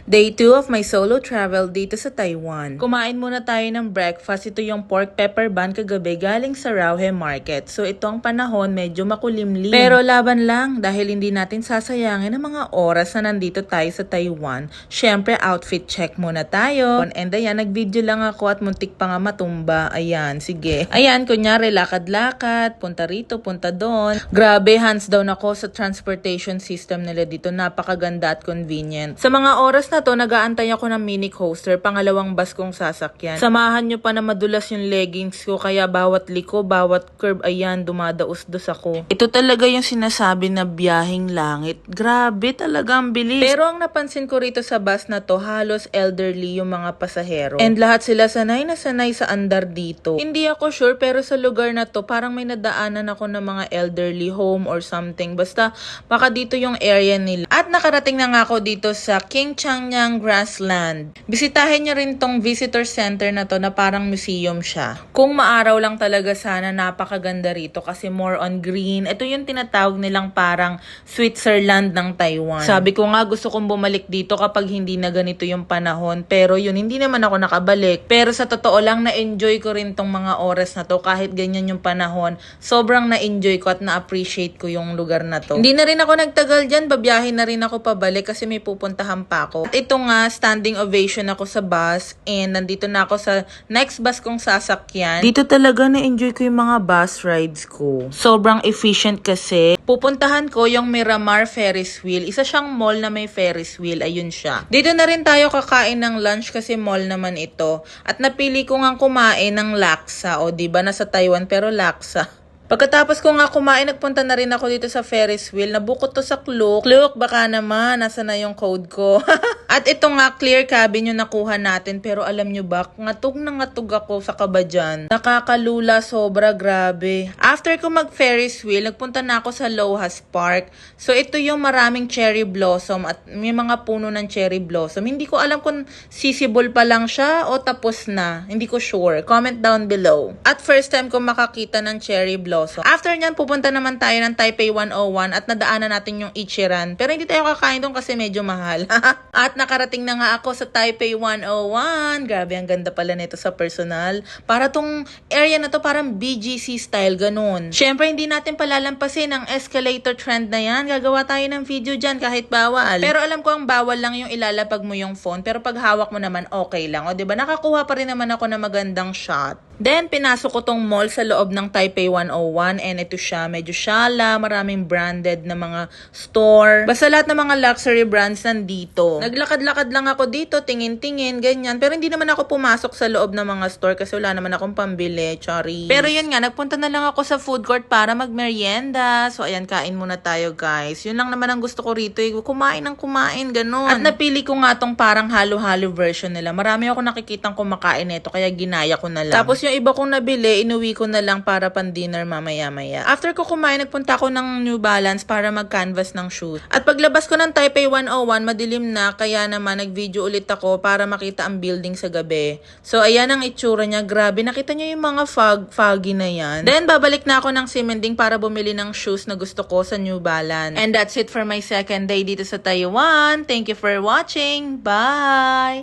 Day 2 of my solo travel dito sa Taiwan. Kumain muna tayo ng breakfast. Ito yung pork pepper bun kagabi galing sa Rauhe Market. So ito ang panahon, medyo makulimlim. Pero laban lang dahil hindi natin sasayangin ang mga oras na nandito tayo sa Taiwan. Syempre outfit check muna tayo. And ayan, nag-video lang ako at muntik pa nga matumba. Ayan, sige. Ayan, kunyari lakad-lakad, punta rito, punta doon. Grabe, hands down ako sa transportation system nila dito. Napakaganda at convenient. Sa mga oras na to, nag-aantay ako ng mini coaster, pangalawang bus kong sasakyan. Samahan nyo pa na madulas yung leggings ko, kaya bawat liko, bawat curve, ayan, dumadaos-dos ako. Ito talaga yung sinasabi na biyaheng langit. Grabe talaga ang bilis. Pero ang napansin ko rito sa bus na to, halos elderly yung mga pasahero. And lahat sila sanay na sanay sa andar dito. Hindi ako sure, pero sa lugar na to, parang may nadaanan ako ng mga elderly home or something. Basta, baka dito yung area nila. At nakarating na nga ako dito sa King Changyang Grassland. Bisitahin nyo rin tong visitor center na to na parang museum siya. Kung maaraw lang talaga sana, napakaganda rito kasi more on green. Ito yung tinatawag nilang parang Switzerland ng Taiwan. Sabi ko nga gusto kong bumalik dito kapag hindi na ganito yung panahon. Pero yun, hindi naman ako nakabalik. Pero sa totoo lang, na-enjoy ko rin tong mga oras na to kahit ganyan yung panahon. Sobrang na-enjoy ko at na-appreciate ko yung lugar na to. Hindi na rin ako nagtagal dyan, babiyahin na rin ako pabalik kasi may pupuntahan pa ako. At ito nga, standing ovation ako sa bus and nandito na ako sa next bus kong sasakyan. Dito talaga na-enjoy ko yung mga bus rides ko. Sobrang efficient kasi. Pupuntahan ko yung Miramar Ferris Wheel. Isa siyang mall na may Ferris Wheel. Ayun siya. Dito na rin tayo kakain ng lunch kasi mall naman ito. At napili ko nga kumain ng laksa. O diba nasa Taiwan pero laksa. Pagkatapos ko nga kumain, nagpunta na rin ako dito sa Ferris wheel. Nabukot to sa Klook. Klook, baka naman, nasa na yung code ko. At ito nga, clear cabin yung nakuha natin. Pero alam nyo ba, ngatog na ngatog ako sa kaba dyan. Nakakalula, sobra, grabe. After ko mag-Ferris wheel, nagpunta na ako sa Lohas Park. So ito yung maraming cherry blossom at may mga puno ng cherry blossom. Hindi ko alam kung sisibol pa lang siya o tapos na. Hindi ko sure. Comment down below. At first time ko makakita ng cherry blossom. After nyan, pupunta naman tayo ng Taipei 101 at nadaanan natin yung Ichiran. Pero hindi tayo kakain doon kasi medyo mahal. At nakarating na nga ako sa Taipei 101. Grabe, ang ganda pala nito sa personal. Para tong area na to parang BGC style, ganun. Syempre, hindi natin palalampasin ang escalator trend na yan. Gagawa tayo ng video dyan kahit bawal. Pero alam ko ang bawal lang yung ilalapag mo yung phone. Pero pag hawak mo naman, okay lang. O diba, nakakuha pa rin naman ako ng magandang shot. Then, pinasok ko tong mall sa loob ng Taipei 101 and ito siya, medyo syala, maraming branded na mga store. Basta lahat ng mga luxury brands nandito. Naglakad-lakad lang ako dito, tingin-tingin, ganyan. Pero hindi naman ako pumasok sa loob ng mga store kasi wala naman akong pambili, charis. Pero yun nga, nagpunta na lang ako sa food court para magmerienda. So, ayan, kain muna tayo, guys. Yun lang naman ang gusto ko rito, kumain ng kumain, ganun. At napili ko nga tong parang halo-halo version nila. Marami ako nakikitang kumakain nito, kaya ginaya ko na lang. Tapos yung iba kong nabili, inuwi ko na lang para pan-dinner mamaya-maya. After ko kumain, nagpunta ako ng New Balance para mag-canvas ng shoes. At paglabas ko ng Taipei 101, madilim na, kaya naman nag-video ulit ako para makita ang building sa gabi. So, ayan ang itsura niya. Grabe, nakita niyo yung mga foggy na yan. Then, babalik na ako ng Simending para bumili ng shoes na gusto ko sa New Balance. And that's it for my second day dito sa Taiwan. Thank you for watching. Bye!